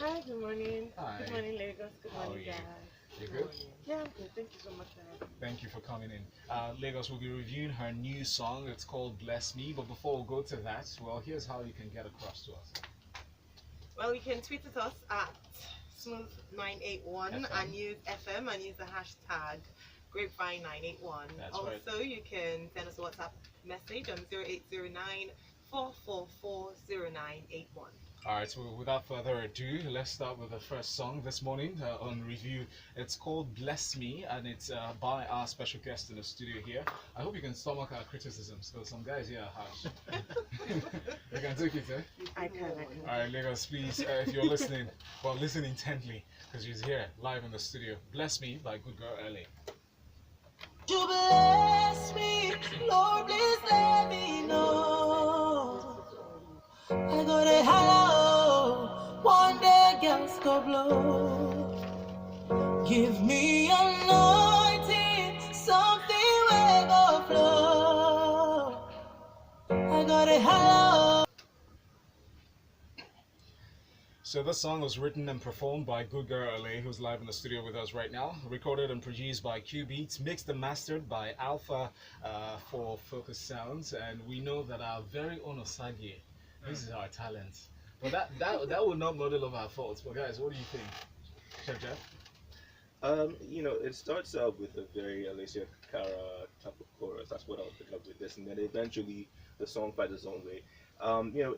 Hi, good morning. Hi. Good morning, Lagos. Good How are morning, you? guys. You Good good? morning. Yeah, I'm good. Thank you so much for having me. Thank you for coming in. Lagos will be reviewing her new song. It's called Bless Me. But before we go to that, well, here's how you can get across to us. Well, you can tweet at us at smooth981 FM. and use FM and use the hashtag Grapevine981. That's Also, right. you can send us a WhatsApp message on 0809 444 All right, so without further ado, let's start with the first song this morning on review. It's called Bless Me, and it's by our special guest in the studio here. I hope you can stomach our criticisms, because some guys here are harsh. You can take it, eh? I can. All right, Lagos, please, if you're listening, well, listen intently, because she's here, live in the studio. Bless Me by Good Girl LA. You bless me, Lord, please let me know. I got a hello, one day girls go blow. Give me anointing, something will go flow. I got a hello. So this song was written and performed by Good Girl LA, who's live in the studio with us right now. Recorded and produced by Q Beats, mixed and mastered by Alpha for Focus Sounds, and we know that our very own Osage, this is our talent. But that would not model of our faults. But guys, what do you think, Chef Jeff? It starts out with a very Alicia Cara type of chorus. That's what I was picking up with this, and then eventually the song finds its own way.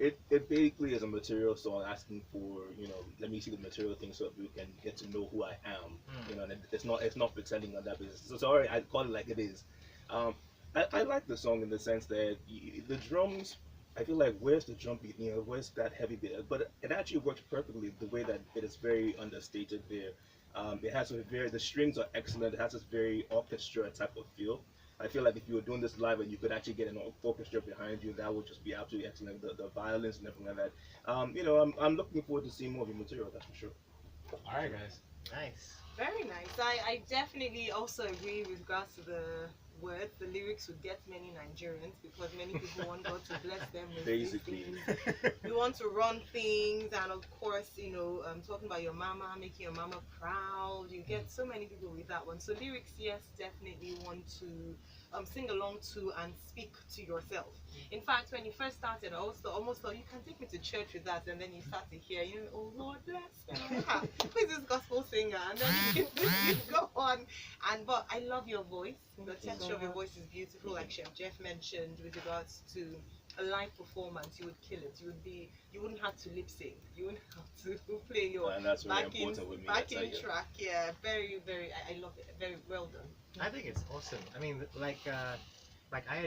It basically is a material song asking for, let me see the material thing so that you can get to know who I am. And it's not pretending on that basis. So sorry, I call it like it is. I like the song in the sense that the drums. I feel like where's the drum beat? Where's that heavy bit? But it actually works perfectly the way that it is very understated there. It has the strings are excellent. It has this very orchestra type of feel. I feel like if you were doing this live and you could actually get an orchestra behind you, that would just be absolutely excellent. The violins and everything like that. I'm looking forward to seeing more of your material. That's for sure. All right, guys. Nice. Very nice. I definitely also agree with regards to the words. The lyrics would get many Nigerians because many people want God to bless them with these Basically. things. You want to run things, and of course, talking about your mama, making your mama proud. You get so many people with that one. So lyrics, yes, definitely want to sing along to and speak to yourself. In fact, when you first started, I also almost thought you can take me to church with that, and then you start to hear, oh Lord bless me. Who is this gospel singer? And then you go on. But I love your voice. The texture of your voice is beautiful, like Chef Jeff mentioned, with regards to a live performance. You would kill it. You wouldn't have to lip sync. You wouldn't have to play your And that's very backing important with me. I tell backing you. track. Yeah, very, very. I love it. Very well done. I think it's awesome. I mean, like I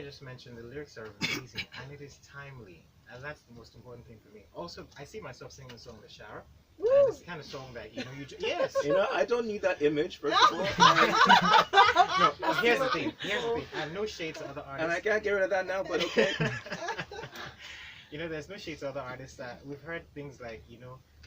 just mentioned, the lyrics are amazing and it is timely, and that's the most important thing for me. Also, I see myself singing the song in the shower. And it's the kind of song that yes. I don't need that image first of all. No, here's the thing. And no shades of other artists. And I can't get rid of that now, but okay. There's no shades of other artists that we've heard things like,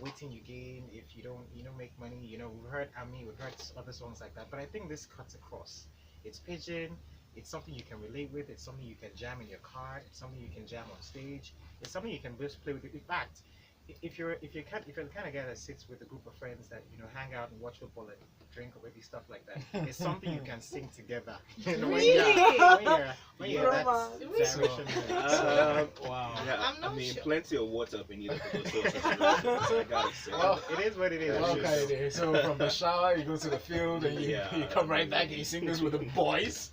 waiting you gain if you don't, make money. We've heard Ami, we've heard other songs like that. But I think this cuts across. It's pidgin. It's something you can relate with. It's something you can jam in your car. It's something you can jam on stage. It's something you can just play with. In fact, if you're the kind of guy that sits with a group of friends that hang out and watch football and drink or maybe stuff like that, it's something you can sing together. When you're that direction. Wow. Yeah, I'm not sure. plenty of water beneath those situations. I gotta say. Well, it is what it is. Okay, so from the shower, you go to the field, and you come right back and you sing this with the boys.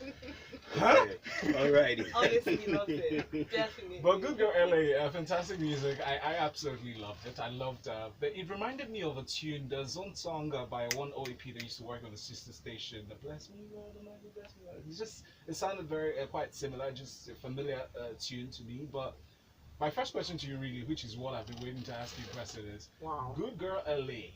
Huh? Alrighty. Honestly, loved it. Definitely. But Good Girl LA, fantastic music. I absolutely loved it. I loved it reminded me of a tune. There's one song by one OAP that used to work on the sister station. The Bless Me Lord, Almighty, Bless Me Lord. It sounded very quite similar, just a familiar tune to me. But my first question to you, really, which is what I've been waiting to ask you, question is: Wow. Good Girl LA.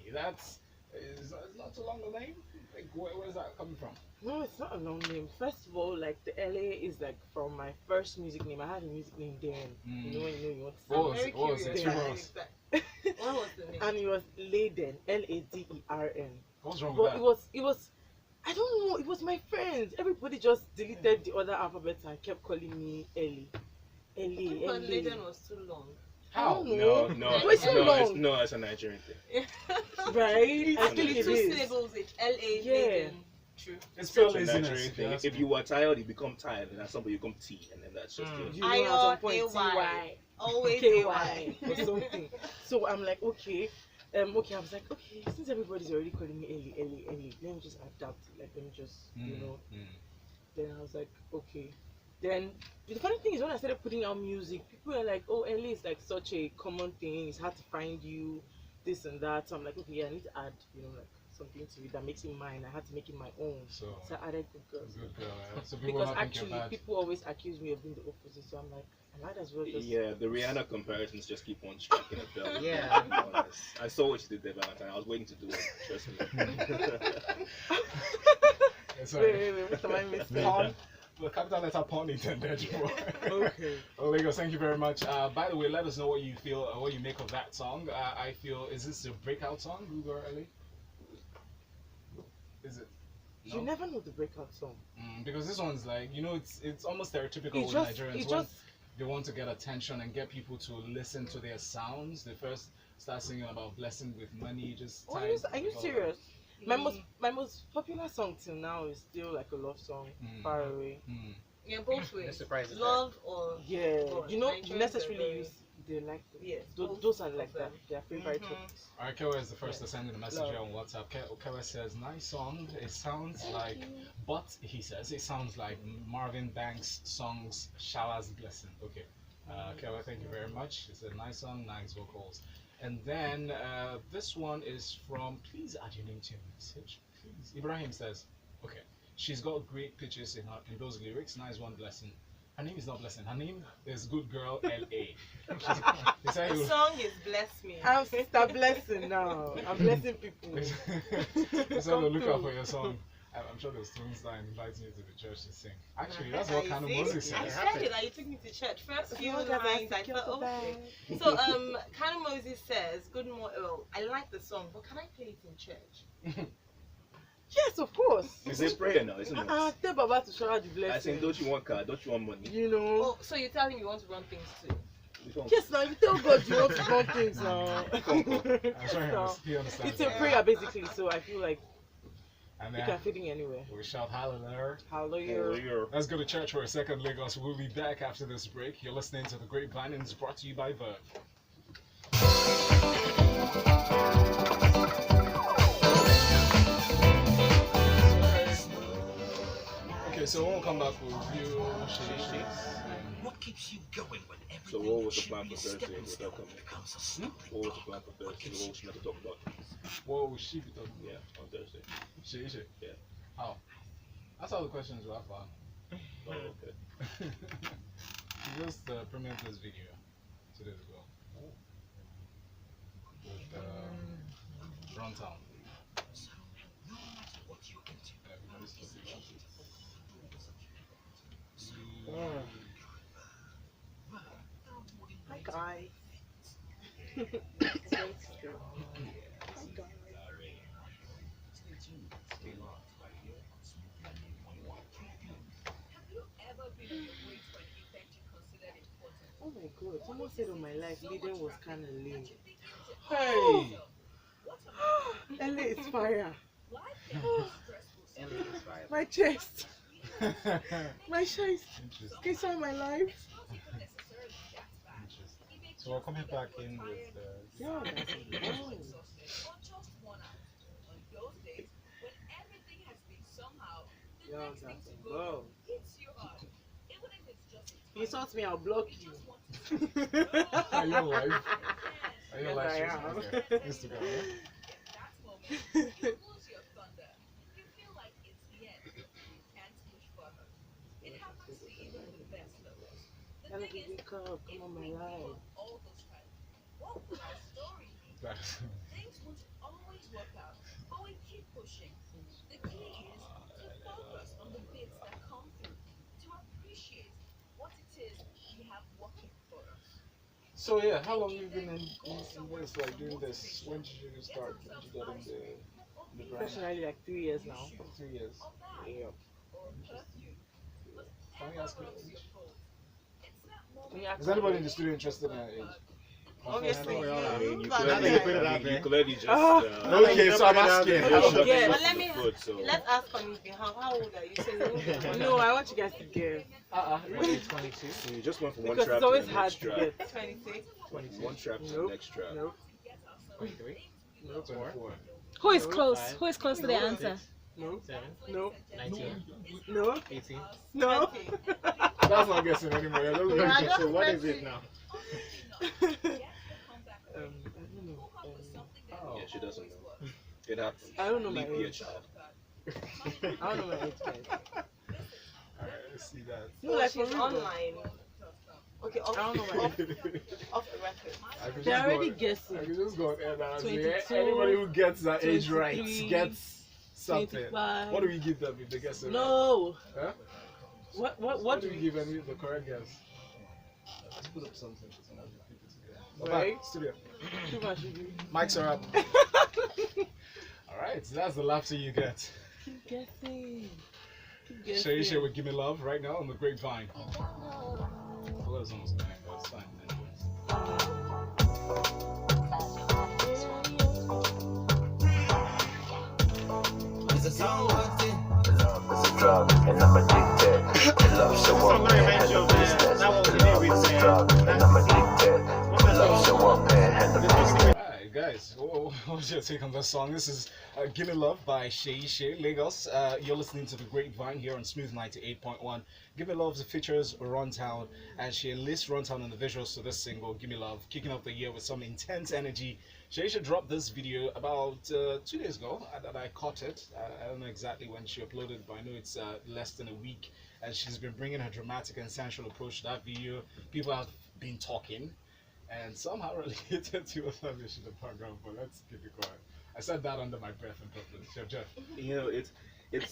It's not too long a name. Like, where is that coming from? No, it's not a long name. First of all, like the LA is like from my first music name. I had a music name then. You want to What say. was it? Very curious. What was the name? And it was Laden, Ladern. What's wrong But with that? it was I don't know, it was my friends. Everybody just deleted the other alphabets and kept calling me Ellie. But Laden was too long. How? No, Wait, so long. it's a Nigerian thing. Right? I think Actually, it two is. syllables. It's L-A. Yeah. True. It's It's pure a laziness. Nigerian thing. Yes, If you are tired, you become tired, and at some point you become T, and then that's just it. You know, at some point, I-R-A-Y. Ty. Always KY or something. So I'm like, okay. Okay, I was like, okay, since everybody's already calling me Ellie, let me just adapt. Like, let me just, you know. Then I was like, okay. Then the funny thing is, when I started putting out music, people are like, oh, Ellie is like such a common thing. It's hard to find you, this and that. So I'm like, okay, yeah, I need to add, you know, like something to it that makes it mine. I had to make it my own. So I added Good Girl. Good girl. So people Because not think actually, you're bad. people always accuse me of being the opposite. So I'm like, I might as well just. Yeah, the Rihanna comparisons just keep on striking a bell. Yeah. I saw what you did there, Valentine. I was waiting to do it. Trust me. Wait, what am I missing? Pun. The capital letter pun intended. Okay. Well, Lagos, thank you very much. By the way, let us know what you feel, what you make of that song. I feel, is this a breakout song, Google Early? Is it? No? You never know the breakout song. Because this one's like, you know, it's almost stereotypical It's with just- Nigerians. it's When just- they want to get attention and get people to listen to their sounds, they first start singing about blessing with money. Just Oh, tied are you with all serious? My most popular song till now is still like a love song, Far Away. that. Yeah, both ways. No surprises Love or Yeah, God, you know, Nigerians necessarily are very- use they like them. Yes, Those are both like of that. them. Their favorite Mhm. topics. Alright, Kewa is the first Yeah. to send in a message Love. here on WhatsApp. Kewa says, nice song. It sounds like, but he says it sounds like Marvin Banks' songs Showers Blessing. Okay. Kewa, thank you very much. It's a nice song, nice vocals. And then this one is from, please add your name to your message. Please. Ibrahim says, okay, she's got great pitches in those lyrics. Nice one, Blessing. Her name is not Blessing. Her name is Good Girl L.A. He said he The will- song is Bless Me. I'm Sister Blessing now. I'm blessing people. He said, Come look out through. for your song. I'm sure those twins that inviting you to the church to sing. Actually, that's You what kind of see? Moses I said. said it, like you took me to church. First few As long as I lines, I secure thought, the okay. bag. So, kind of Moses says, good morning. Well, I like the song, but can I play it in church? Yes, of course. It's a prayer now, isn't it? Tell Baba to shower the I blessing. think, don't you want car? Don't you want money? You know. Oh, so you tell him you want to run things too? You don't. Yes, now you tell God you want to run things now. I'm sure So, he understands. it's a that. prayer basically, so I feel like And you then can fit in anywhere. we shout hallelujah. Hallelujah. Let's go to church for a second, Lagos. We'll be back after this break. You're listening to The Grapevine, and it's brought to you by Verve. Okay, so when we come back, we'll review Shay. What keeps you going when So everything what was the should plan be for a Thursday stepping stone without coming? becomes a stumbling What was the block? plan for Thursday? What was meant to talk about? What will she be talking Yeah, about? on Thursday. Shay. Yeah. How? That's all the questions we have for her. Oh, okay. She just premiered this video 2 days ago. With Runtown. So, no matter what you're into, Everybody's talking about it. Hi guys. Oh my god, someone said on my life leading was kind of lame. Hey! LA is fire. Ellie is fire. My chest, my chest. Interesting. Can you see my life? Interesting. So we're coming back in with Yeah, that's oh. Yeah, that's go. You insult me, I'll block you. Are you alive? Are you Yes, alive? I Shay? am. Okay. Instagram, yeah? Gotta be wake up, come on my life. That's- Things won't always work out, but we keep pushing. The key is to focus on the bits that come through, to appreciate what it is we have working for us. So yeah, how long have you been in this, like doing this? When did you start? When did you get in the grind? Professionally, like 3 years now. 3 years. Or that, Yeah. or perfume. Can we ask you Whatever your rocks your age? boat, it's that Can you moment ask Is anybody in the studio interested in her age? Obviously. I mean, you But clearly, you put it out you there. clearly just. Okay, so I'm asking. You're Okay, shoving yeah. stuff But let in me the foot, so. let's ask on his behalf. How old are you? So you No, I want you guys to guess. Really? 22? So you just went from one Because trap it's to always the hard next to trap. get. 26. One trap to the Nope. next trap. Nope. 23? 24. Who is No. close? Five. Who is close to the answer? No. 7? No. 19? No. 18? No. 20. That's not guessing anymore. You're just Yeah, going just So what is let's it now? I don't know. Oh. Yeah, she doesn't know. It happens. I don't know my Leave be a age. child. I don't know my age, guys. Alright, let's see that. No, like she's for real. online. Okay, off, I don't know my off, off the record. I could They're just already go, guessing. I could just go on air now and say 22, anybody who gets that age right 23, gets something. 25. What do we give them if they guess it right? No. Huh? What do do we we give any the correct guess? Let's put up something. Right. Back, studio. Too much of you. Mics are up. Alright, so that's the laughter you get. Keep guessing. Keep Shay guessing. with Gimme Love right now on the Grapevine. Well, that's almost done, but it's fine. It's a song locked in. Love is a drug, and I'm addicted. The love show up and handle business. The love is a drug, and I'm addicted. The love show up and handle business. Alright, guys, what's your take on this song? This is Gimme Love by Shay, Lagos. You're listening to the Grapevine here on Smooth 98.1. Gimme Love features Runtown, and she enlists Runtown in the visuals to this single, Gimme Love, kicking off the year with some intense energy. Shay dropped this video about 2 days ago, and I caught it. I don't know exactly when she uploaded, but I know it's less than a week, and she's been bringing her dramatic and sensual approach to that video. People have been talking, and somehow related to a service in the background, but let's keep it quiet. I said that under my breath in public. Chef Jeff. You know, it's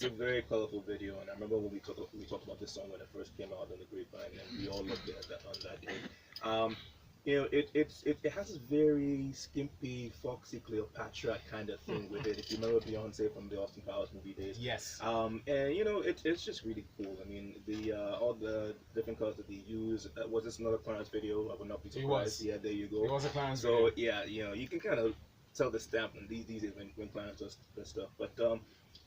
a very colorful video, and I remember when we talked about this song when it first came out on the Grapevine, and we all looked at that on that day. You know, it has this very skimpy, foxy Cleopatra kind of thing with it. If you remember Beyonce from the Austin Powers movie days. Yes. And you know, it's just really cool. I mean, the all the different colors that they use. Was this another Clarence video? I would not be surprised. It was. Yeah, there you go. It was a Clarence So video. yeah, you know, you can kind of tell the stamp on these days when Clarence does this stuff. But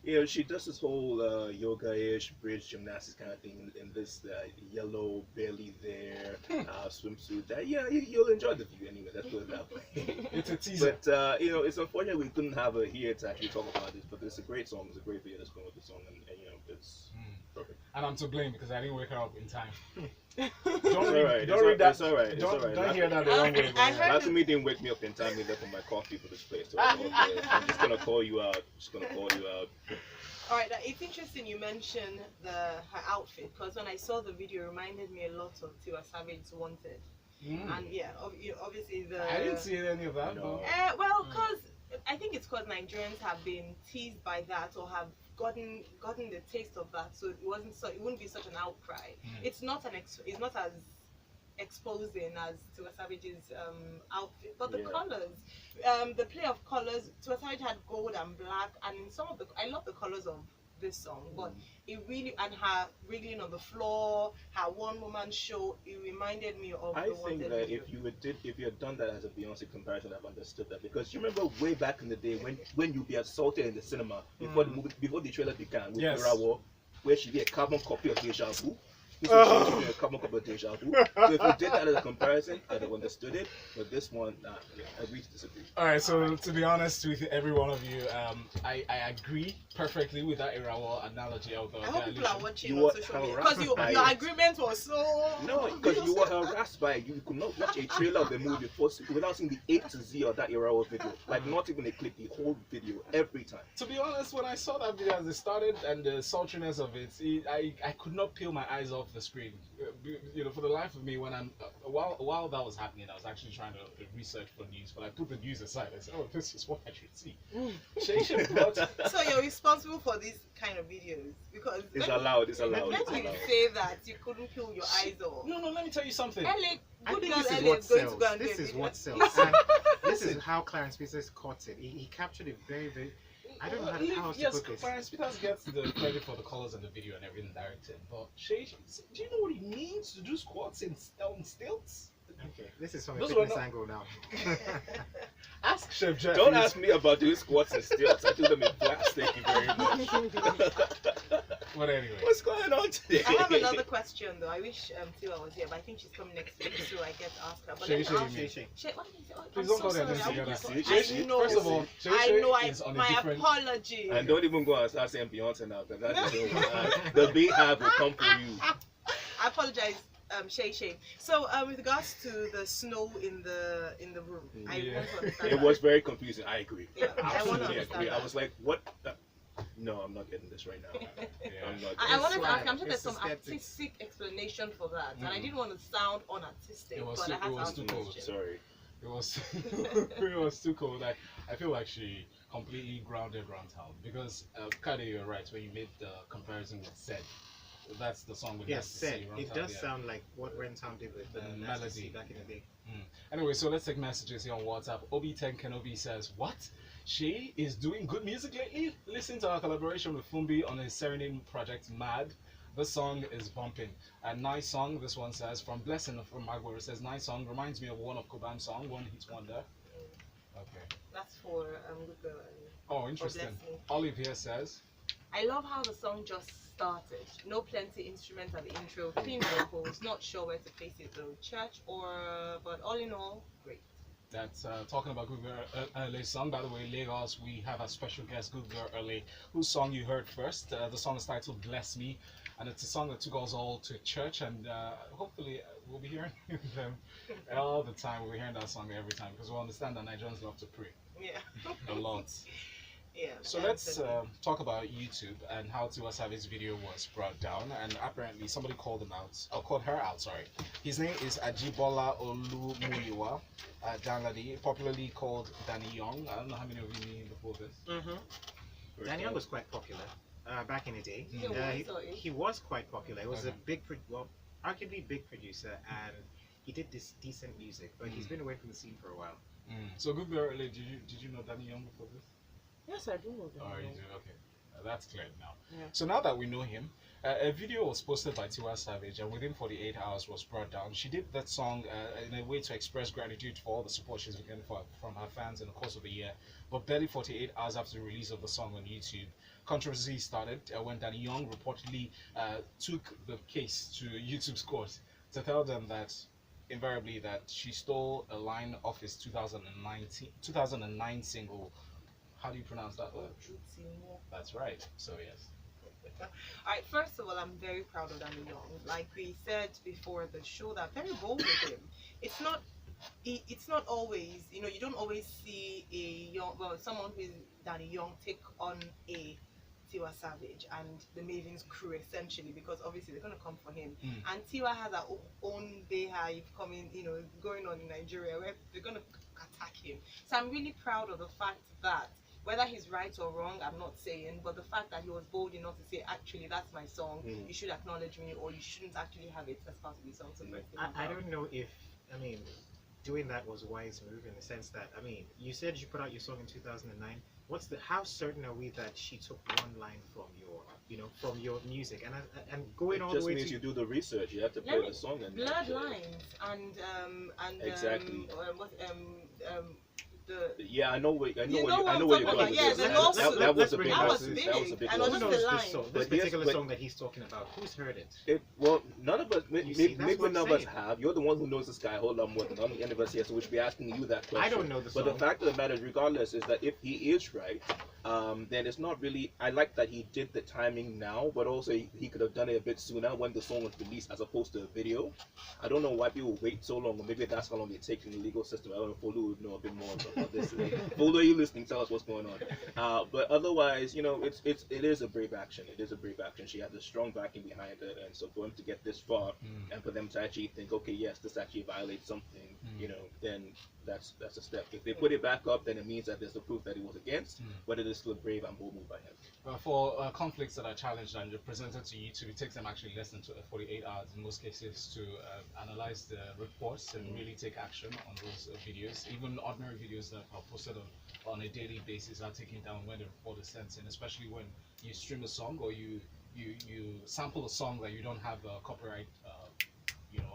you know, she does this whole yoga-ish bridge gymnastics kind of thing in this yellow, barely there swimsuit. That yeah, you'll enjoy the view anyway. Let's put it that way. It's a teaser. But you know, it's unfortunate we couldn't have her here to actually talk about this. But it's a great song. It's a great video that's going with the song, and you know, it's perfect. And I'm to blame because I didn't wake her up in time. It's Don't alright. Don't read that. It's alright. It's Don't, alright. don't hear that the wrong way. I bro. heard- Last me didn't wake me up in time either for my coffee for this place. So it's all good. I'm just gonna call you out. Alright, it's interesting you mentioned her outfit because when I saw the video, it reminded me a lot of Tiwa Savage's Wanted. Mm. And yeah, obviously the. I didn't see any of that. No. But Well, because I think it's because Nigerians have been teased by that or have gotten the taste of that, so it wouldn't be such an outcry. It's not it's not as exposing as Tiwa Savage's outfit, but the Yeah. colors, the play of colors. Tiwa Savage had gold and black, and in some of the, I love the colors of this song, but it really, and her wriggling on the floor, her one woman show, it reminded me of I the think Wanted that video. if you had done that as a Beyonce comparison, I've understood that, because you remember way back in the day when you'd be assaulted in the cinema before the movie, before the trailer began with Yes. Irawo, where she'd be a carbon copy of Deja Vu. This is she'd be a carbon copy of Deja Vu. So if you did that as a comparison, I'd have understood it. But this one, nah, yeah, I agree to disagree. all right. So to be honest with every one of you, I agree perfectly with that Irawo analogy. Although I hope people are watching You on were social media harassed because by your it. agreement was so. No, because you were harassed by it. You could not watch a trailer of the movie without seeing the A to Z of that Irawo video. Like not even a clip, the whole video every time. To be honest, when I saw that video as it started and the sultriness of it, I could not peel my eyes off the screen. You know, for the life of me, when I'm while that was happening, I was actually trying to research for news, but I put the news aside. I said, "Oh, this is what I should see." Shay brought. So you're responsible for these kind of videos because It's allowed. It's allowed. let It's me allowed. say that you couldn't peel your eyes off. No, let me tell you something. Ellie, I good think girl this is Ellie what is going to sells. go and do This a is video. what sells. And this is how Clarence Peters caught it. He captured it very, very. I don't know how else to Yes, put this. Clarence Peters gets the credit for the colors and the video and everything directed, but Shay, do you know what it means to do squats on stilts? Okay, this is from a Those were fitness not- angle now. Ask Chef Jeff. Don't ask me about doing squats and stilts. I do them in flats. Thank you very much. But anyway. What's going on today? I have another question though. I wish Tiwa was here, but I think she's coming next week, so I get to ask her. But Shay, let Shay, me you ask mean? Shay. Shay, what did you say? Oh, Please I'm don't so call their sorry. names I together. won't- Shay, I know. First of all, I know. is on a My different. apology. And don't even go and start saying Beyonce now, because that's the thing. The Beehive will come for you. I apologize, Shay. So, with regards to the snow in the room, I Yeah. want to understand. It that. was very confusing. I agree. Yeah, I want to Absolutely understand agree. I that. was like, what? No, I'm not getting this right now. Yeah. I'm not. I wanted to ask. Swag. I'm sure there's It's some aesthetics. artistic explanation for that, and I Mm. didn't want to sound unartistic, It was but too- I had it to was ask too the cold. question. Sorry. It was it was too cold. I feel like she completely grounded Runtown because Kade, you're right when you made the comparison with Zed. That's the song with Yes, Nasty said C, it Runtown, does yeah. sound like what Runtown did with the The Nasty C melody. back in the day. Anyway, so let's take messages here on WhatsApp. Obi10 Kenobi says, "What? Shay is doing good music lately? Listen to our collaboration with Fumbi on his Serenade project, Mad. The song is bumping. A nice song," this one says, from Blessing from Magwell. It says, "Nice song. Reminds me of one of Kuban's song, One Hit Wonder." Okay. That's for good girl. Oh, interesting. Blessing. Olive here says, I love how the song just started. No plenty instruments at the intro, clean vocals. Not sure where to place it though, church but all in all, great. that's talking about Good Girl Early's song. By the way, Lagos, we have a special guest, Good Girl Early, whose song you heard first. The song is titled Bless Me, and it's a song that took us all to church, and hopefully we'll be hearing them all the time. We'll be hearing that song every time, because we understand that Nigerians love to pray Yeah. a lot. Yeah. So let's talk about YouTube and how Tiwa Savage's video was brought down, and apparently somebody called him out, or called her out, sorry. His name is Ajibola Olumuyiwa Danladi, popularly called Danny Young. I don't know how many of you knew him before this. Danny Young was quite popular back in the day. Yeah, He was quite popular. He was a Okay. arguably big producer, and he did this decent music, but he's been away from the scene for a while. So Good Girl Early, did you know Danny Young before this? Yes, I do know them. Oh, you do? Okay. That's clear now. Yeah. So now that we know him, a video was posted by Tiwa Savage, and within 48 hours was brought down. She did that song in a way to express gratitude for all the support she's been getting from her fans in the course of the year. But barely 48 hours after the release of the song on YouTube, controversy started when Danny Young reportedly took the case to YouTube's court to tell them that invariably that she stole a line off his 2009 single. How do you pronounce that word? That's right. So yes. Alright, first of all, I'm very proud of Danny Young. Like we said before the show, that very bold with him. It's not always, you don't always see someone who is Danny Young take on a Tiwa Savage and the Maven's crew essentially, because obviously they're gonna come for him. And Tiwa has her own beehive coming, going on in Nigeria where they're gonna attack him. So I'm really proud of the fact that, whether he's right or wrong, I'm not saying, but the fact that he was bold enough to say, actually, that's my song, you should acknowledge me, or you shouldn't actually have it as part of the song. So I don't know if, doing that was a wise move in the sense that, you said you put out your song in 2009. How certain are we that she took one line from your music and going all It the just way means to you do the research. You have to play the song and Bloodlines and Exactly. the I know where what you're I'm going talking with about. Yeah, this. the That lawsuit. was a Let's big bring that it was lawsuit. big. That was a big And Who just lawsuit. the knows line. this But particular yes, song that he's talking about? Who's heard it? None of us, You see, that's maybe what I'm none of us saying. have. You're the one who knows this guy a whole lot more than any of us here, so we should be asking you that question. I don't know the But the song. fact of the matter is, regardless, is that if he is right, then it's not really. I like that he did the timing now, but also he could have done it a bit sooner when the song was released, as opposed to a video. I don't know why people wait so long, or maybe that's how long it takes in the legal system. I don't know if Folu would know a bit more about this. Folu, are you listening? Tell us what's going on. But otherwise, it is a brave action. It is a brave action. She has a strong backing behind it, and so for him to get this far, and for them to actually think, okay, yes, this actually violates something, then that's a step. If they put it back up, then it means that there's a proof that he was against, but it is still a brave and bold move by him. For conflicts that are challenged and presented to YouTube, it takes them actually less than 48 hours in most cases to analyze the reports and really take action on those videos. Even ordinary videos that are posted on a daily basis are taken down when the report is sent in, especially when you stream a song or you sample a song that you don't have copyright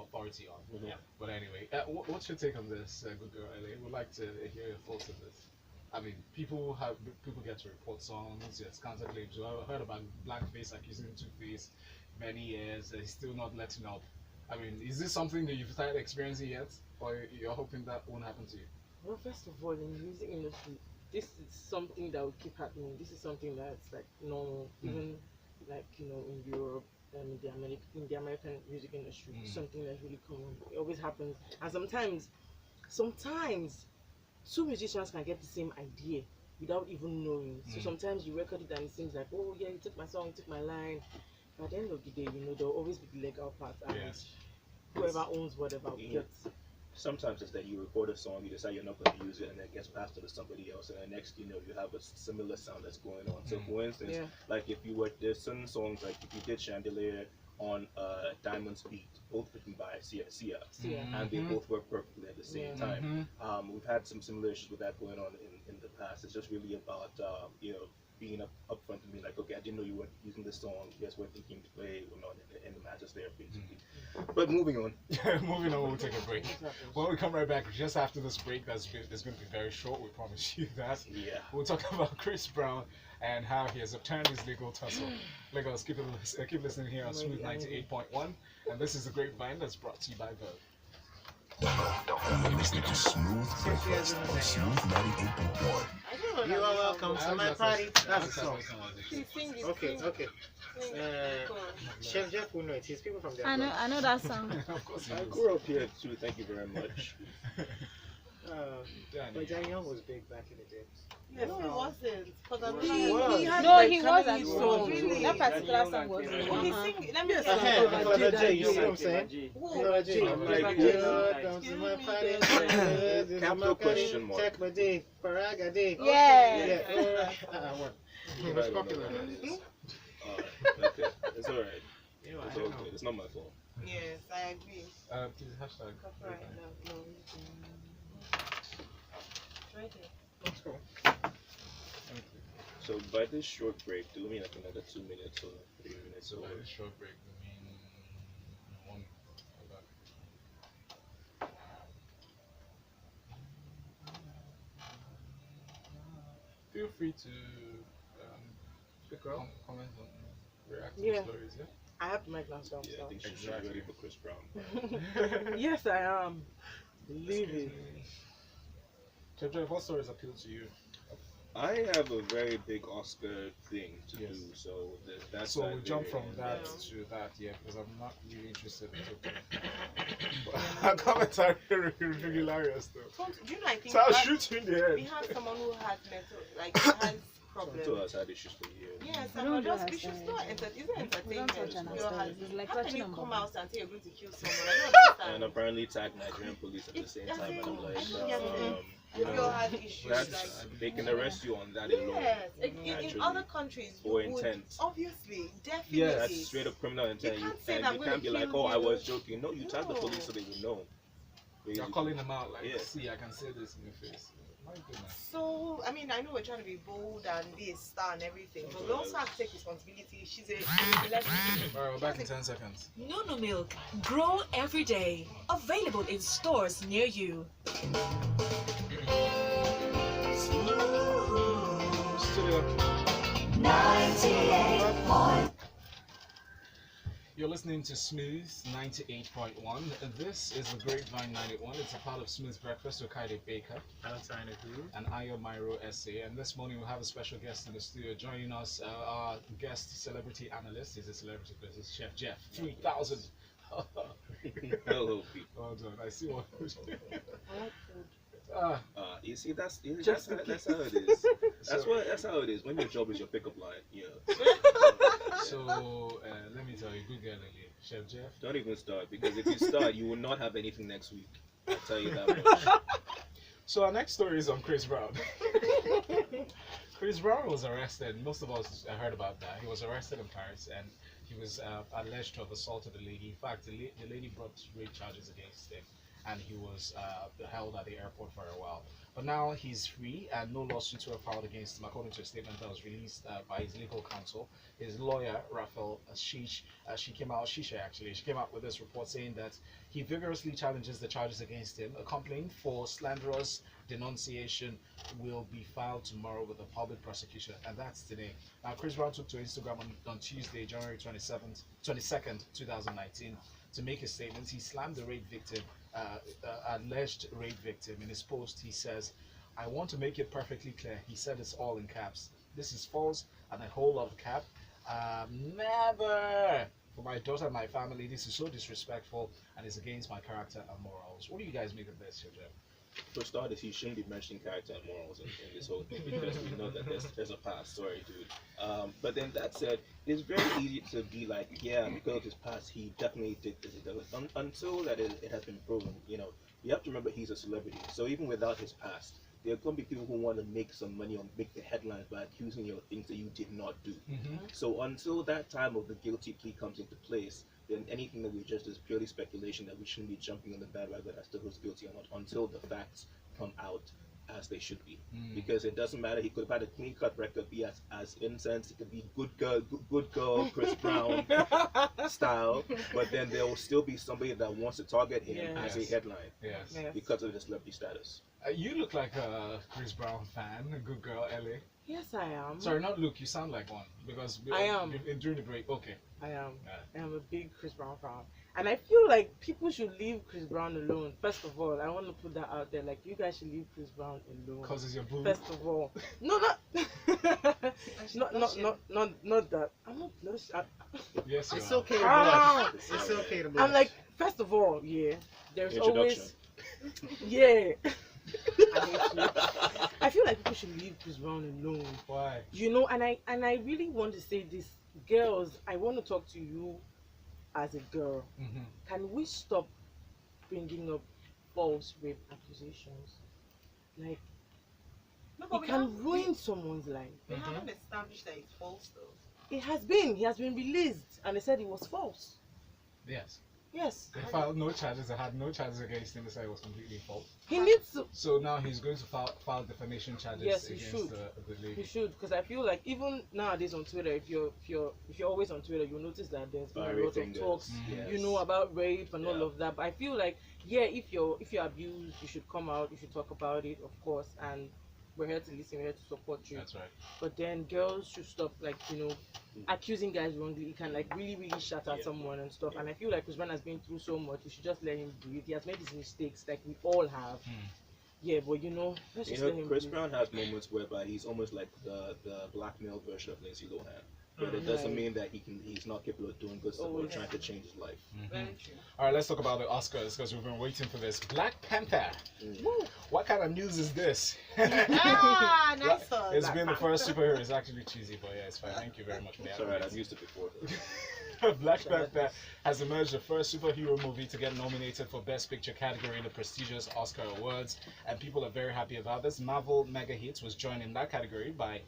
authority on. Mhm. Yeah. But anyway, what's your take on this, good girl LA? We'd like to hear your thoughts on this. I mean, people get to report songs. Yes, counterclaims. I heard about Blackface accusing Two-Face many years. He's still not letting up. I mean, is this something that you've started experiencing yet, or you're hoping that won't happen to you? Well, first of all, in the music industry, this is something that will keep happening. This is something that's like normal, even like in Europe and in the American music industry. It's something that's really common. It always happens, and sometimes two musicians can get the same idea without even knowing. So sometimes you record it and it seems like, oh yeah, you took my song, you took my line. But at the end of the day, there'll always be the legal part, and whoever owns whatever gets. Sometimes it's that you record a song, you decide you're not going to use it, and then it gets passed to somebody else, and then next you have a similar sound that's going on. So for instance, like there's certain songs, like if you did Chandelier on Diamond's beat, both written by Sia, and they both work perfectly at the same time. We've had some similar issues with that going on in the past. It's just really about being upfront and being like, okay, I didn't know you were using this song. Yes, we're thinking to play or not, and the match is there basically. But moving on. We'll take a break. When we come right back, just after this break, it's going to be very short. We promise you that. Yeah. We'll talk about Chris Brown and how he has obtained his legal tussle. Legos, keep listening here on Smooth 98.1, and this is the Grapevine that's brought to you by Vogue. You're listening to Smooth Breakfast on Smooth 98.1. You are welcome to my party. That's the song. Sing it, Okay, sing okay. Sing it. Chef Jeff will know it. He's people from there. I know that song. Of course, I grew up here too. Thank you very much. But Daniel was big back in the day. No, it wasn't. Because He had No, like he comedy wasn't. songs. Really? That particular song was He sing. Let me Nicola say. J, you see what I'm saying? Nicola J. Come to my party. This is my party. Check my day. Paraga day. Yeah. What? He was popular. Okay, it's alright. It's all good. It's not my fault. Yes, I agree. Please hashtag. Copyright. No. Right here. Let's go. So by this short break, do we mean like another 2 minutes or 3 minutes So or? by this short break, I mean one. Feel free to comment on react to the stories, yeah? I have to make myself Yeah, I think she's Exactly. ready for Chris Brown. Yes, I am. Believe it. Jeff, what stories appeal to you? I have a very big Oscar thing to Yes. do, so that's So we jump from that to that, yeah, because I'm not really interested in talking. Comments are hilarious though. Do you know, I think So I'll that shoot you in the we head. have someone who has has Some problems. of us had issues for years. Yes, We and don't just do we should ourselves. start entertainment. We don't touch on You know, ourselves. It's like how can touching you on come body. out and say you're going to kill someone? I don't And understand. apparently tag Nigerian police at the same time, and I'm like, I don't get it. you We all know, have issues that's, like they can arrest you on that alone. yes. In Actually, other countries, you for would intent. obviously, definitely. Yes. That's straight up criminal intent. You can't say And that you we're can't be like, killing oh, I you. was joking. No, you tag the No. police so they would know. You're Basically. calling them out like, Yeah. see, I can say this in your face. My goodness. So, I mean, I know we're trying to be bold and be a star and everything, but we also have to take responsibility. She's a celebrity. Alright, we're back in 10 seconds. Nono Milk. Grow every day. Available in stores near you. You're listening to Smooth 98.1. This is the Grapevine 91. It's a part of Smooth Breakfast with Kaide Baker Valentine Ohu. and Ayo Myro SA. And this morning we have a special guest in the studio joining us. Our guest celebrity analyst is a celebrity person, Chef Jeff. 3,000. Hello, people. Well done. I see what. I like food. You see, that's how it is. So, That's how it is. When your job is your pickup line, yeah. so let me tell you, good girl, Lily. Chef Jeff. Don't even start, because if you start, you will not have anything next week. I'll tell you that much. So our next story is on Chris Brown. Chris Brown was arrested. Most of us heard about that. He was arrested in Paris and he was alleged to have assaulted a lady. In fact, the lady brought rape charges against him. and he was held at the airport for a while. But now he's free, and no lawsuits were filed against him, according to a statement that was released by his legal counsel. His lawyer, Raphael Shay, she came out with this report saying that he vigorously challenges the charges against him. A complaint for slanderous denunciation will be filed tomorrow with the public prosecution, and that's today. Now, Chris Brown took to Instagram on Tuesday, January 22nd, 2019, to make his statements. He slammed the rape victim, alleged rape victim. In his post, he says, "I want to make it perfectly clear." He said it's all in caps. "This is false," and a whole lot of cap. Never. For my daughter and my family, this is so disrespectful and is against my character and morals. What do you guys make of this, Jeff? For starters, he shouldn't be mentioning character and morals in this whole thing because we know that there's a past. Sorry, dude. But then that said, it's very easy to be like, yeah, because of his past, he definitely did this. Until that it has been proven, you have to remember he's a celebrity. So even without his past, there are going to be people who want to make some money or make the headlines by accusing you of things that you did not do. So until that time of the guilty plea comes into place, then anything that we just is purely speculation that we shouldn't be jumping on the bandwagon as to who's guilty or not until the facts come out as they should be. Because it doesn't matter, he could have had a clean cut record, be as innocent, it could be good girl, Chris Brown style, but then there will still be somebody that wants to target him as a headline because of his celebrity status. You look like a Chris Brown fan, a good girl, Ellie. Yes, I am. Sorry, not look. You sound like one because I am. During the break. Okay. I am. I am a big Chris Brown fan, and I feel like people should leave Chris Brown alone. First of all, I want to put that out there. Like, you guys should leave Chris Brown alone. Cause it's your boo. First of all, no, not that. I'm not blush. Yes, you It's are. okay to blush. It's okay to blush. I'm like, first of all, yeah. There's Introduction. always, yeah. I hate you. I feel like people should leave Chris Brown alone. Why? And I really want to say this, girls. I want to talk to you as a girl. Can we stop bringing up false rape accusations? Like, No, but it can ruin someone's life. We haven't established that it's false though. It has been. He has been released, and they said it was false. Yes. Yes. They filed no charges. They had no charges against him. They said it was completely false. He needs to. So now he's going to file defamation charges Yes, he against should. the lady. He should, because I feel like even nowadays on Twitter, if you're always on Twitter, you'll notice that there's been a lot of talks, about rape and all of that. But I feel like, if you're abused, you should come out, you should talk about it, of course, and we're here to listen, we're here to support you. That's right. But then girls should stop, like, accusing guys wrongly. It can, like, really, really shatter someone and stuff. And I feel like Chris Brown has been through so much. We should just let him breathe. He has made his mistakes, like we all have. Yeah, but let's just let him Chris breathe. Brown has moments whereby he's almost like the black male version of Lindsay Lohan. But it doesn't mean that he's not capable of doing good stuff or trying to change his life. Very true. All right, let's talk about the Oscars because we've been waiting for this. Black Panther. What kind of news is this? Nice one. It's been the first superhero. It's actually cheesy, but yeah, it's fine. Thank you very much for It's alright, I've used it before. Black Panther has emerged the first superhero movie to get nominated for Best Picture category in the prestigious Oscar Awards, and people are very happy about this. Marvel Mega Hits was joined in that category by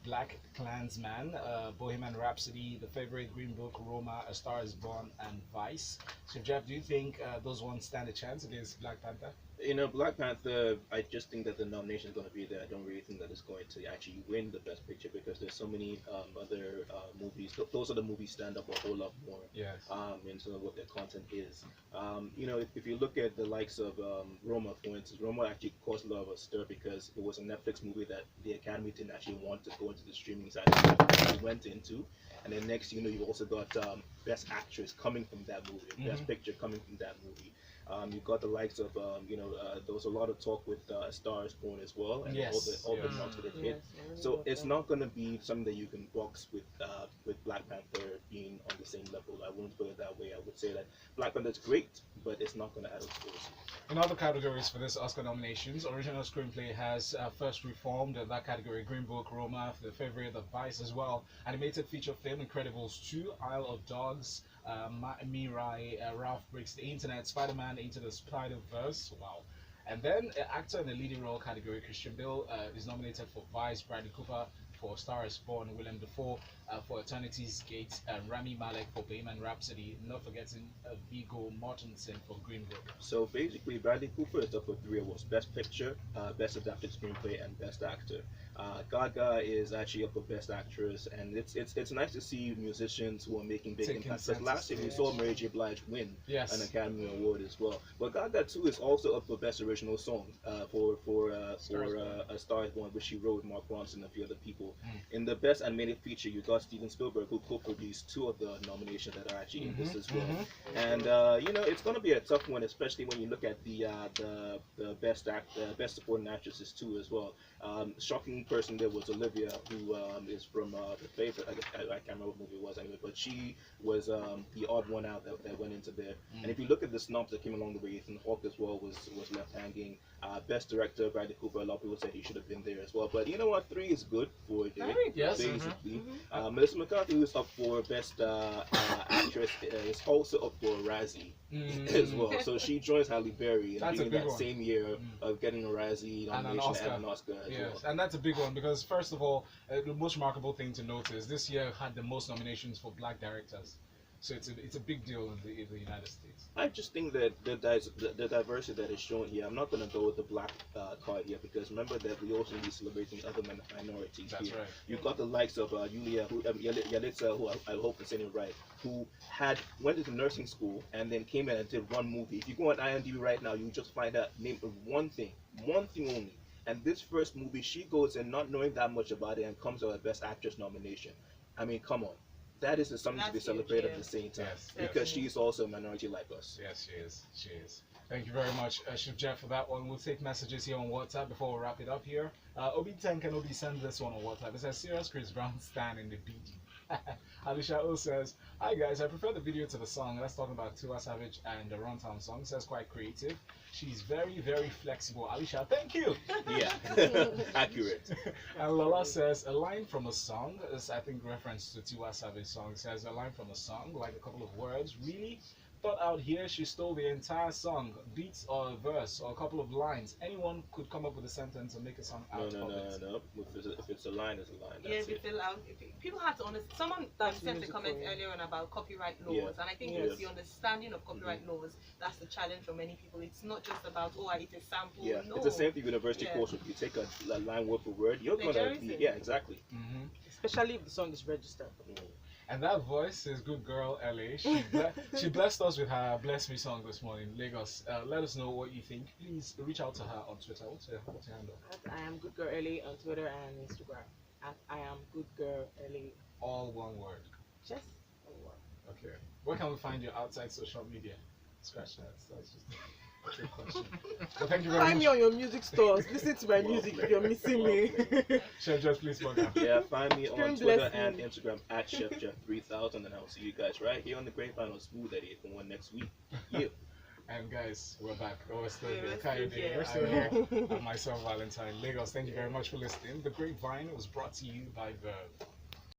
Black Klansman, Bohemian Rhapsody, The Favorite, Green Book, Roma, A Star Is Born, and Vice. So Jeff, do you think those ones stand a chance against Black Panther? Black Panther, I just think that the nomination is going to be there. I don't really think that it's going to actually win the Best Picture because there's so many other movies. Those other movies stand up a whole lot more in terms of what their content is. If you look at the likes of Roma, for instance, Roma actually caused a lot of a stir because it was a Netflix movie that the Academy didn't actually want to go into the streaming side. It went into. And then next, you've also got Best Actress coming from that movie, Best Picture coming from that movie. You've got the likes of, there was a lot of talk with Star Is Born as well, and all the knocks that it hit. So it's not going to be something that you can box with Black Panther being on the same level. I wouldn't put it that way. I would say that Black Panther is great, but it's not going to add up to this. In other categories for this Oscar nominations, original screenplay has first reformed in that category. Green Book, Roma, The Favorite, The Vice as well. Animated feature film, Incredibles 2, Isle of Dogs, Mirai, Ralph Breaks the Internet, Spider-Man Into the Spider-Verse. Wow. And then actor in the leading role category, Christian Bale is nominated for Vice, Bradley Cooper for Star is Born, Willem Dafoe for Eternity's Gate, Rami Malek for Bohemian Rhapsody, not forgetting Viggo Mortensen for Green Book. So basically, Bradley Cooper is up for 3 awards: Best Picture, Best Adapted Screenplay, and Best Actor. Gaga is actually up for Best Actress, and it's nice to see musicians who are making big Taking impacts. Because center last year we stage. saw Mary J. Blige win Yes. an Academy Award as well. But Gaga too is also up for Best Original Song for A Star Is Born, which she wrote with Mark Ronson and a few other people. In the Best Animated Feature, you got Steven Spielberg, who co-produced 2 of the nominations that are actually in this as well. And you know, it's going to be a tough one, especially when you look at the Best Supporting Actresses too as well. Shocking person there was Olivia, who is from The Favorite. I can't remember what movie it was anyway, but she was the odd one out that went into there. And if you look at the snubs that came along the way, Ethan Hawke as well was left hanging. Best Director, Bradley Cooper, a lot of people said he should have been there as well. But you know what? 3 is good for a day, Yes. basically. Melissa McCarthy, who's up for Best Actress, is also up for a Razzie as well. So she joins Halle Berry That's a in big that one. same year of getting a Razzie And an nomination and an Oscar as Yes, well. and that's a big one because first of all, the most remarkable thing to notice, this year had the most nominations for black directors. So it's a big deal in the United States. I just think that the diversity that is shown here, I'm not going to go with the black card here, because remember that we also be celebrating other minorities That's here. right. You've got the likes of Yalitza, who I hope I'm saying it right, who went into nursing school and then came in and did 1 movie. If you go on IMDb right now, you just find out name one thing only. And this first movie, she goes in not knowing that much about it and comes out with Best Actress nomination. I mean, come on. That is something to be That's huge, celebrated yeah. at the same time, Yes, because she's also a minority like us. Yes, she is. She is. Thank you very much, Chef Jeff, for that one. We'll take messages here on WhatsApp before we wrap it up here. Obi10 can Obi send this one on WhatsApp. It says, serious Chris Brown stand in the BG. Alicia O says, hi guys, I prefer the video to the song. Let's talk about Tiwa Savage and the Runtown song. It says quite creative. She's very, very flexible. Alicia, thank you. Yeah, accurate. And Lola says, a line from a song, is I think reference to Tiwa Savage song. It says a line from a song, like a couple of words. Really? Thought out here she stole the entire song, beats or a verse or a couple of lines. Anyone could come up with a sentence and make a song out of it. No. If it's a line, it's a line. Yeah, That's if it. it's allowed, people have to understand. Someone That's sent a music comment for you. earlier on about copyright laws, Yeah. and I think Yes. it's the understanding of copyright laws that's the challenge for many people. It's not just about it's a sample. Yeah, No. it's the same thing university Yeah. course. If you take a line word for word, you're gonna Plagiarism. yeah, exactly. Especially if the song is registered. And that voice is good girl LA. She blessed us with her Bless Me song this morning, Lagos. Let us know what you think. Please reach out to her on Twitter. What's your handle? At I am good girl Ellie on Twitter and Instagram. At I am good girl Ellie. All one word. Just one word. Okay. Where can we find you outside social media? Scratch that. That's just a trick question. Well, thank you very Find me much. on your music stores. Listen to my music if you're missing me. Chef Jeff, please plug out. Yeah, find me on Stream Twitter blessing. and Instagram at ChefJeff3000, and I'll see you guys right here on the Grapevine on Smooth at 8 for one next week. Yeah. And guys, we're back. We're still Yeah, here. we're still Kayode, here. We're still here. and myself, Valentine. Lagos, thank you very much for listening. The Grapevine was brought to you by Verve.